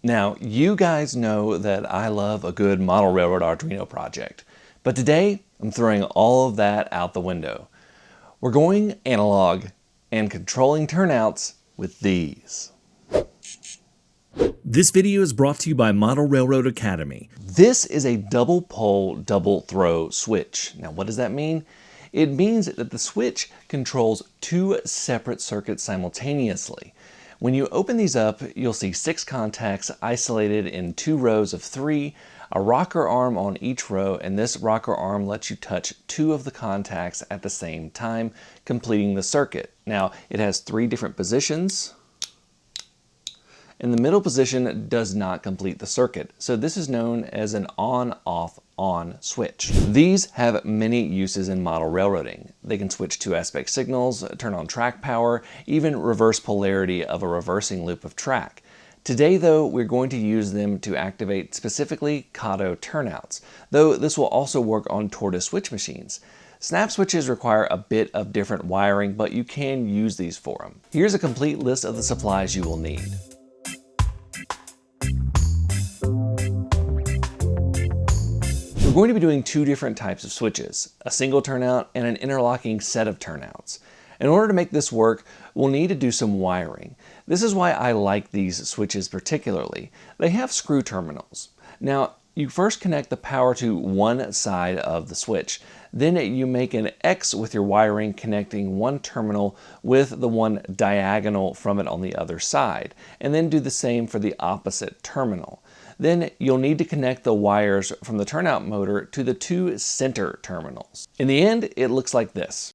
Now, you guys know that I love a good model railroad Arduino project, but today I'm throwing all of that out the window. We're going analog and controlling turnouts with these. This video is brought to you by Model Railroad Academy. This is a double pole, double throw switch. Now, what does that mean? It means that the switch controls two separate circuits simultaneously. When you open these up, you'll see 6 contacts isolated in 2 rows of 3, a rocker arm on each row, and this rocker arm lets you touch 2 of the contacts at the same time, completing the circuit. Now, it has 3 different positions, and the middle position does not complete the circuit, so this is known as an on-off-on switch. These have many uses in model railroading. They can switch 2-aspect signals, turn on track power, even reverse polarity of a reversing loop of track. Today, though, we're going to use them to activate specifically Kato turnouts, though this will also work on tortoise switch machines. Snap switches require a bit of different wiring, but you can use these for them. Here's a complete list of the supplies you will need. We're going to be doing 2 different types of switches, a single turnout and an interlocking set of turnouts. In order to make this work, we'll need to do some wiring. This is why I like these switches particularly. They have screw terminals. Now, you first connect the power to one side of the switch. Then you make an X with your wiring connecting one terminal with the one diagonal from it on the other side, and then do the same for the opposite terminal. Then you'll need to connect the wires from the turnout motor to the 2 center terminals. In the end, it looks like this.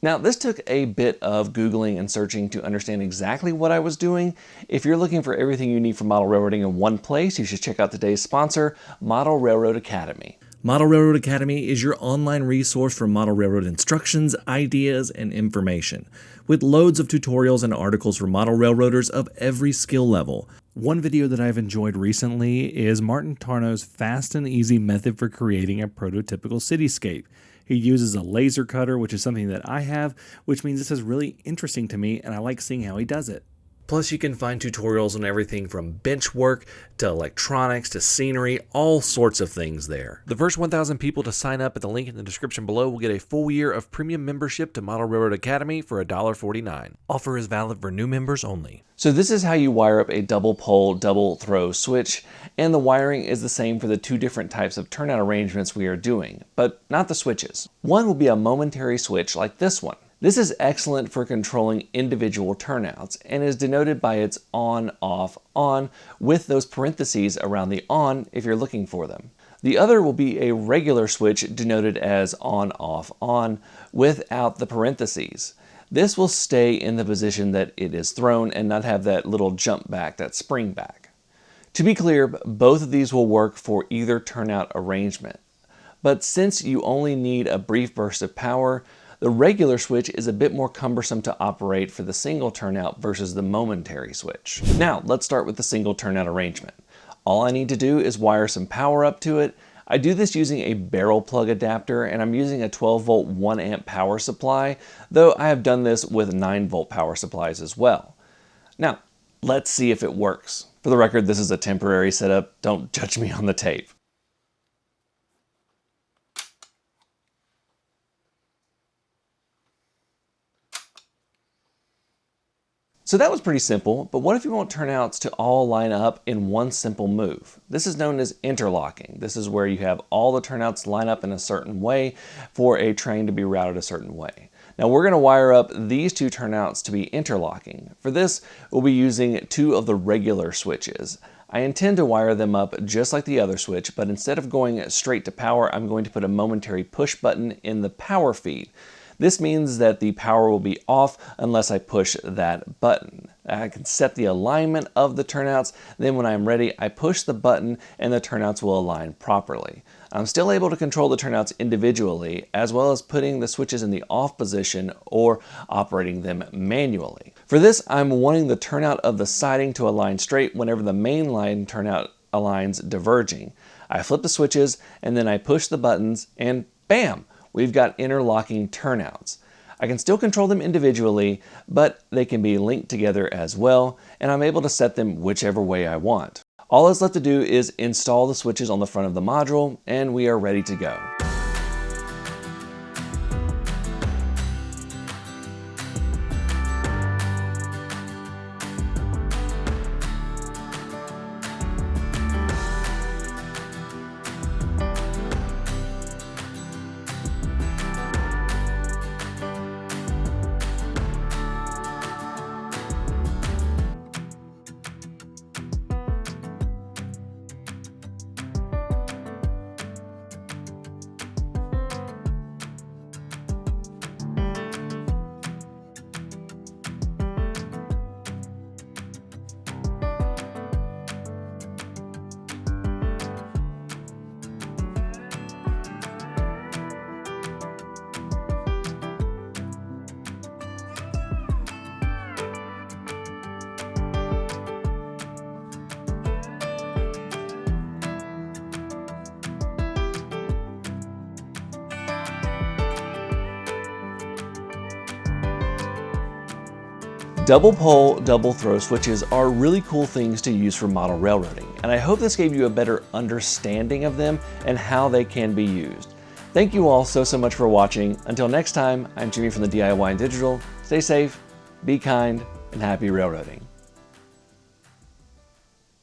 Now, this took a bit of Googling and searching to understand exactly what I was doing. If you're looking for everything you need for model railroading in one place, you should check out today's sponsor, Model Railroad Academy. Model Railroad Academy is your online resource for model railroad instructions, ideas, and information, with loads of tutorials and articles for model railroaders of every skill level. One video that I've enjoyed recently is Martin Tarnow's fast and easy method for creating a prototypical cityscape. He uses a laser cutter, which is something that I have, which means this is really interesting to me, and I like seeing how he does it. Plus, you can find tutorials on everything from bench work to electronics to scenery, all sorts of things there. The first 1,000 people to sign up at the link in the description below will get a full year of premium membership to Model Railroad Academy for $1.49. Offer is valid for new members only. So this is how you wire up a double pole, double throw switch, and the wiring is the same for the 2 different types of turnout arrangements we are doing, but not the switches. One will be a momentary switch like this one. This is excellent for controlling individual turnouts and is denoted by its on, off, on with those parentheses around the on if you're looking for them. The other will be a regular switch denoted as on, off, on without the parentheses. This will stay in the position that it is thrown and not have that little jump back, that spring back. To be clear, both of these will work for either turnout arrangement. But since you only need a brief burst of power, the regular switch is a bit more cumbersome to operate for the single turnout versus the momentary switch. Now, let's start with the single turnout arrangement. All I need to do is wire some power up to it. I do this using a barrel plug adapter, and I'm using a 12-volt 1-amp power supply, though I have done this with 9-volt power supplies as well. Now, let's see if it works. For the record, this is a temporary setup. Don't judge me on the tape. So that was pretty simple, but what if you want turnouts to all line up in one simple move? This is known as interlocking. This is where you have all the turnouts line up in a certain way for a train to be routed a certain way. Now we're going to wire up these 2 turnouts to be interlocking. For this, we'll be using 2 of the regular switches. I intend to wire them up just like the other switch, but instead of going straight to power, I'm going to put a momentary push button in the power feed. This means that the power will be off unless I push that button. I can set the alignment of the turnouts, then when I'm ready, I push the button and the turnouts will align properly. I'm still able to control the turnouts individually, as well as putting the switches in the off position or operating them manually. For this, I'm wanting the turnout of the siding to align straight whenever the main line turnout aligns diverging. I flip the switches and then I push the buttons and bam! We've got interlocking turnouts. I can still control them individually, but they can be linked together as well, and I'm able to set them whichever way I want. All that's left to do is install the switches on the front of the module, and we are ready to go. Double pole, double throw switches are really cool things to use for model railroading, and I hope this gave you a better understanding of them and how they can be used. Thank you all so much for watching. Until next time, I'm Jimmy from the DIY and Digital. Stay safe, be kind, and happy railroading.